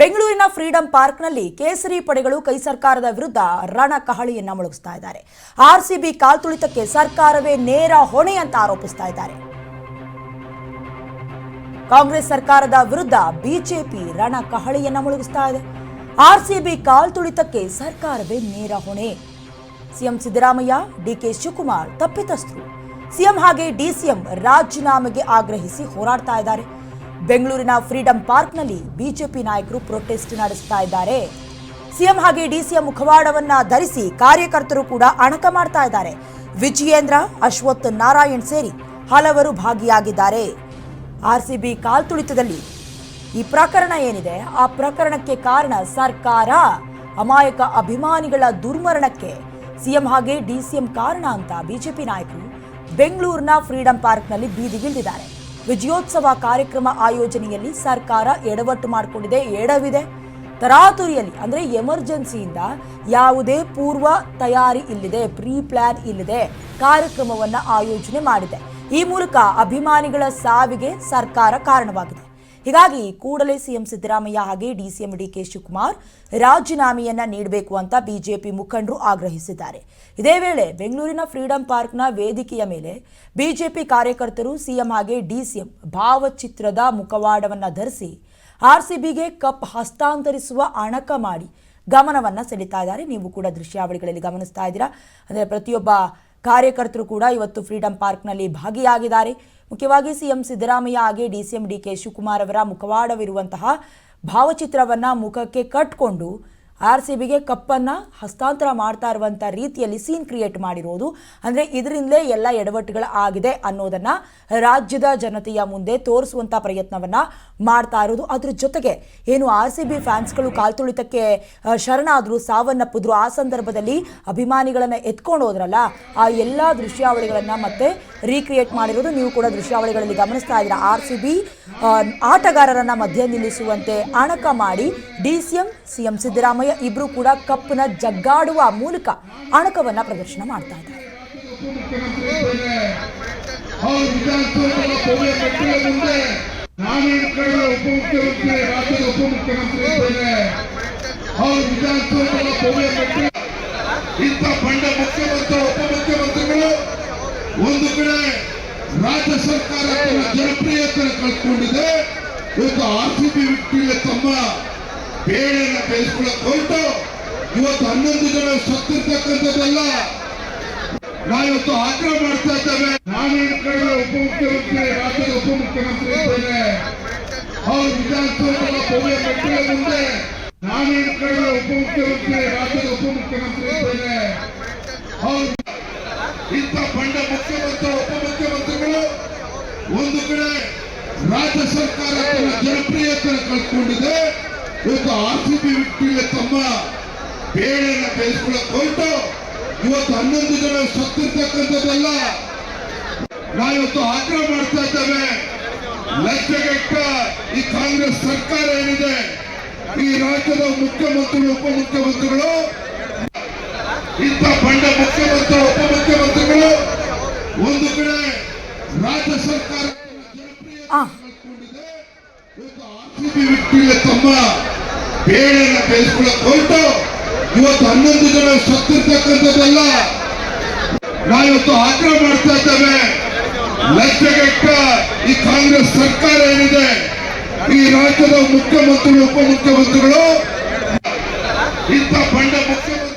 ಬೆಂಗಳೂರಿನ ಫ್ರೀಡಂ ಪಾರ್ಕ್ನಲ್ಲಿ ಕೇಸರಿ ಪಡೆಗಳು ಕೈ ಸರ್ಕಾರದ ವಿರುದ್ಧ ರಣಕಹಳಿಯನ್ನ ಮೊಳಗಿಸ್ತಾ ಇದ್ದಾರೆ. ಆರ್ಸಿಬಿ ಕಾಲ್ತುಳಿತಕ್ಕೆ ಸರ್ಕಾರವೇ ನೇರ ಹೊಣೆ ಅಂತ ಆರೋಪಿಸ್ತಾ ಇದ್ದಾರೆ. ಕಾಂಗ್ರೆಸ್ ಸರ್ಕಾರದ ವಿರುದ್ಧ ಬಿಜೆಪಿ ರಣಕಹಳಿಯನ್ನ ಮೊಳಗಿಸ್ತಾ ಇದೆ. ಆರ್ಸಿಬಿ ಕಾಲ್ತುಳಿತಕ್ಕೆ ಸರ್ಕಾರವೇ ನೇರ ಹೊಣೆ. ಸಿಎಂ ಸಿದ್ದರಾಮಯ್ಯ, ಡಿಕೆ ಶಿವಕುಮಾರ್ ತಪ್ಪಿತಸ್ಥರು. ಸಿಎಂ ಹಾಗೆ ಡಿಸಿಎಂ ರಾಜೀನಾಮೆಗೆ ಆಗ್ರಹಿಸಿ ಹೋರಾಡ್ತಾ ಇದ್ದಾರೆ. ಬೆಂಗಳೂರಿನ ಫ್ರೀಡಂ ಪಾರ್ಕ್ನಲ್ಲಿ ಬಿಜೆಪಿ ನಾಯಕರು ಪ್ರೊಟೆಸ್ಟ್ ನಡೆಸ್ತಾ ಇದ್ದಾರೆ. ಸಿಎಂ ಹಾಗೆ ಡಿಸಿಎಂ ಮುಖವಾಡವನ್ನ ಧರಿಸಿ ಕಾರ್ಯಕರ್ತರು ಕೂಡ ಅಣಕ ಮಾಡ್ತಾ ಇದ್ದಾರೆ. ವಿಜಯೇಂದ್ರ, ಅಶ್ವಥ್ ನಾರಾಯಣ್ ಸೇರಿ ಹಲವರು ಭಾಗಿಯಾಗಿದ್ದಾರೆ. ಆರ್ಸಿಬಿ ಕಾಲ್ತುಳಿತದಲ್ಲಿ ಈ ಪ್ರಕರಣ ಏನಿದೆ, ಆ ಪ್ರಕರಣಕ್ಕೆ ಕಾರಣ ಸರ್ಕಾರ, ಅಮಾಯಕ ಅಭಿಮಾನಿಗಳ ದುರ್ಮರಣಕ್ಕೆ ಸಿಎಂ ಹಾಗೆ ಡಿಸಿಎಂ ಕಾರಣ ಅಂತ ಬಿಜೆಪಿ ನಾಯಕರು ಬೆಂಗಳೂರಿನ ಫ್ರೀಡಂ ಪಾರ್ಕ್ನಲ್ಲಿ ಬೀದಿಗಿಳಿದಿದ್ದಾರೆ. ವಿಜಯೋತ್ಸವ ಕಾರ್ಯಕ್ರಮ ಆಯೋಜನೆಯಲ್ಲಿ ಸರ್ಕಾರ ಎಡವಟ್ಟು ಮಾಡಿಕೊಂಡಿದೆ, ಎಡವಿದೆ. ತರಾತುರಿಯಲ್ಲಿ ಅಂದರೆ ಎಮರ್ಜೆನ್ಸಿಯಿಂದ ಯಾವುದೇ ಪೂರ್ವ ತಯಾರಿ ಇಲ್ಲದೆ, ಪ್ರೀ ಪ್ಲಾನ್ ಇಲ್ಲದೆ ಕಾರ್ಯಕ್ರಮವನ್ನು ಆಯೋಜನೆ ಮಾಡಿದೆ. ಈ ಮೂಲಕ ಅಭಿಮಾನಿಗಳ ಸಾವಿಗೆ ಸರ್ಕಾರ ಕಾರಣವಾಗಿದೆ. ಹೀಗಾಗಿ ಕೂಡಲೇ ಸಿಎಂ ಸಿದ್ದರಾಮಯ್ಯ ಹಾಗೆ ಡಿಸಿಎಂ ಡಿಕೆ ಶಿವಕುಮಾರ್ ರಾಜೀನಾಮೆಯನ್ನ ನೀಡಬೇಕು ಅಂತ ಬಿಜೆಪಿ ಮುಖಂಡರು ಆಗ್ರಹಿಸಿದ್ದಾರೆ. ಇದೇ ವೇಳೆ ಬೆಂಗಳೂರಿನ ಫ್ರೀಡಂ ಪಾರ್ಕ್ನ ವೇದಿಕೆಯ ಮೇಲೆ ಬಿಜೆಪಿ ಕಾರ್ಯಕರ್ತರು ಸಿಎಂ ಹಾಗೆ ಡಿಸಿಎಂ ಭಾವಚಿತ್ರದ ಮುಖವಾಡವನ್ನ ಧರಿಸಿ ಆರ್ಸಿಬಿಗೆ ಕಪ್ ಹಸ್ತಾಂತರಿಸುವ ಅಣಕ ಮಾಡಿ ಗಮನವನ್ನ ಸೆಳೀತಾ ಇದ್ದಾರೆ. ನೀವು ಕೂಡ ದೃಶ್ಯಾವಳಿಗಳಲ್ಲಿ ಗಮನಿಸ್ತಾ ಇದ್ದೀರಾ. ಅಂದರೆ ಪ್ರತಿಯೊಬ್ಬ ಕಾರ್ಯಕರ್ತರು ಕೂಡ ಇವತ್ತು ಫ್ರೀಡಂ ಪಾರ್ಕ್ನಲ್ಲಿ ಭಾಗಿಯಾಗಿದ್ದಾರೆ. ಮುಖ್ಯವಾಗಿ ಸಿಎಂ ಸಿದ್ದರಾಮಯ್ಯ ಹಾಗೆ ಡಿಸಿಎಂ ಡಿಕೆ ಶಿವಕುಮಾರ್ ಅವರ ಮುಖವಾಡವಿರುವಂತಹ ಭಾವಚಿತ್ರವನ್ನು ಮುಖಕ್ಕೆ ಕಟ್ಟಿಕೊಂಡು ಆರ್ಸಿಬಿಗೆ ಕಪ್ಪನ್ನು ಹಸ್ತಾಂತರ ಮಾಡ್ತಾ ಇರುವಂಥ ರೀತಿಯಲ್ಲಿ ಸೀನ್ ಕ್ರಿಯೇಟ್ ಮಾಡಿರೋದು. ಅಂದರೆ ಇದರಿಂದಲೇ ಎಲ್ಲ ಎಡವಟ್ಟುಗಳು ಆಗಿದೆ ಅನ್ನೋದನ್ನು ರಾಜ್ಯದ ಜನತೆಯ ಮುಂದೆ ತೋರಿಸುವಂಥ ಪ್ರಯತ್ನವನ್ನು ಮಾಡ್ತಾ ಇರೋದು. ಅದ್ರ ಜೊತೆಗೆ ಏನು ಆರ್ಸಿಬಿ ಫ್ಯಾನ್ಸ್ಗಳು ಕಾಲ್ತುಳಿತಕ್ಕೆ ಶರಣಾದರು, ಸಾವನ್ನಪ್ಪಿದ್ರು, ಆ ಸಂದರ್ಭದಲ್ಲಿ ಅಭಿಮಾನಿಗಳನ್ನು ಎತ್ಕೊಂಡು ಹೋದ್ರಲ್ಲ, ಆ ಎಲ್ಲ ದೃಶ್ಯಾವಳಿಗಳನ್ನು ಮತ್ತೆ ರೀಕ್ರಿಯೇಟ್ ಮಾಡಿರೋದು ನೀವು ಕೂಡ ದೃಶ್ಯಾವಳಿಗಳಲ್ಲಿ ಗಮನಿಸ್ತಾ ಇದ್ದೀರಾ. ಆರ್ಸಿಬಿ ಆಟಗಾರರನ್ನು ಮಧ್ಯ ನಿಲ್ಲಿಸುವಂತೆ ಅಣಕ ಮಾಡಿ ಡಿಸಿಎಂ, ಸಿಎಂ ಸಿದ್ದರಾಮಯ್ಯ ಇಬ್ರು ಕೂಡ ಕಪ್ಪನ ಜಗ್ಗಾಡುವ ಮೂಲಕ ಅಣಕವನ್ನ ಪ್ರದರ್ಶನ ಮಾಡ್ತಾ ಇದ್ದಾರೆ. ಒಂದು ಕಡೆ ರಾಜ್ಯ ಸರ್ಕಾರ ಜನಪ್ರಿಯತೆ ಕಳ್ಕೊಂಡಿದೆ. ಇವತ್ತು ಆರ್ಸಿಬಿ ವ್ಯಕ್ತಿಗಳ ತಮ್ಮ ಬೇಳೆಯನ್ನು ಬೇಯಿಸ್ಕೊಳ್ಳಕ್ ಹೊರಟು ಇವತ್ತು 11 ಜನ ಸತ್ತಿರ್ತಕ್ಕಂಥದ್ದೆಲ್ಲ ನಾವಿವತ್ತು ಆಗ್ರಹ ಮಾಡ್ತಾ ಇದ್ದೇವೆ. ನಾನೇನು ಕಡೆ ಉಪಮುಖ್ಯಮಂತ್ರಿ, ರಾಜ್ಯದ ಉಪಮುಖ್ಯಮಂತ್ರಿ ಇದ್ದೇನೆ. ಅವ್ರ ವಿಧಾನಸೌಧದ ಭವ್ಯ ಮೆಟ್ಟಿಲ ಮುಂದೆ ನಾನೇನು ಕಡೆ ಉಪಮುಖ್ಯಮಂತ್ರಿ, ರಾಜ್ಯದ ಉಪಮುಖ್ಯಮಂತ್ರಿ ಇದ್ದೇನೆ. ಅವ್ರು ಇಂಥ ಬಂಡ ಮುಖ್ಯಮಂತ್ರಿ, ಉಪಮುಖ್ಯಮಂತ್ರಿಗಳು ಒಂದು ಕಡೆ ರಾಜ್ಯ ಸರ್ಕಾರ ಜನಪ್ರಿಯತೆ ಕಳ್ಕೊಂಡಿದೆ. ಇವತ್ತು ಆರ್ಸಿಬಿ ವ್ಯಕ್ತಿಗಳ ತಮ್ಮ ಬೇಳೆಯನ್ನು ಬೇಯಿಸ್ಕೊಳ್ಳಕ್ ಹೊರಟು ಇವತ್ತು 11 ಜನ ಸತ್ತಿರ್ತಕ್ಕಂಥದ್ದೆಲ್ಲ ನಾವಿವತ್ತು ಆಗ್ರಹ ಮಾಡ್ತಾ ಇದ್ದೇವೆ. ಲಜ್ಜೆಗೆಟ್ಟ ಈ ಕಾಂಗ್ರೆಸ್ ಸರ್ಕಾರ ಏನಿದೆ, ಈ ರಾಜ್ಯದ ಮುಖ್ಯಮಂತ್ರಿ, ಉಪಮುಖ್ಯಮಂತ್ರಿಗಳು, ಇಂಥ ಬಂಡ ಮುಖ್ಯಮಂತ್ರಿ, ಉಪಮುಖ್ಯಮಂತ್ರಿಗಳು ಒಂದು ಕಡೆ ರಾಜ್ಯ ಸರ್ಕಾರ ಆರ್ಸಿಬಿ ವ್ಯಕ್ತಿಗಳ ತಮ್ಮ ಬೇಳೆಯನ್ನು ಬೇಯಿಸ್ಕೊಳ್ಳಕ್ ಹೊರಟು ಇವತ್ತು 11 ಜನ ಸತ್ತಿರ್ತಕ್ಕಂಥದ್ದೆಲ್ಲ ನಾವಿವತ್ತು ಆಗ್ರಹ ಮಾಡ್ತಾ ಇದ್ದೇವೆ. ಲಜ್ಜೆಗೆಟ್ಟ ಈ ಕಾಂಗ್ರೆಸ್ ಸರ್ಕಾರ ಏನಿದೆ, ಈ ರಾಜ್ಯದ ಮುಖ್ಯಮಂತ್ರಿ, ಉಪಮುಖ್ಯಮಂತ್ರಿಗಳು, ಇಂಥ ಬಂಡ ಮುಖ್ಯಮಂತ್ರಿ